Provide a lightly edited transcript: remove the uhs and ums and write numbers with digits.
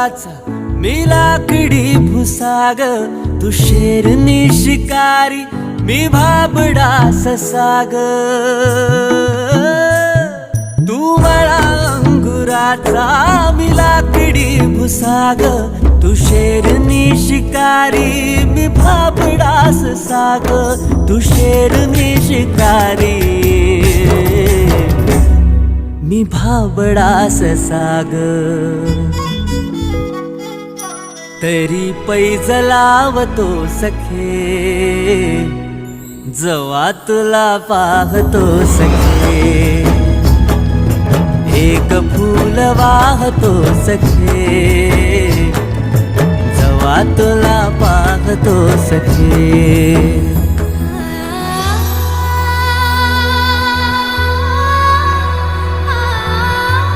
वनाचा मी लाकडी भुसाग, तू शेरनी शिकारी मी भाबडा ससाग. तू मला अंगुराचा मी लाकडी भुसाग, तू शेरनी शिकारी मी भाबडा ससाग. तू शेरनी शिकारी मी भाबडा ससाग. तरी पैज लावतो सखे, जवा तुला पाहतो सखे. एक फूल वाहतो सखे, जवा तुला पाहतो सखे.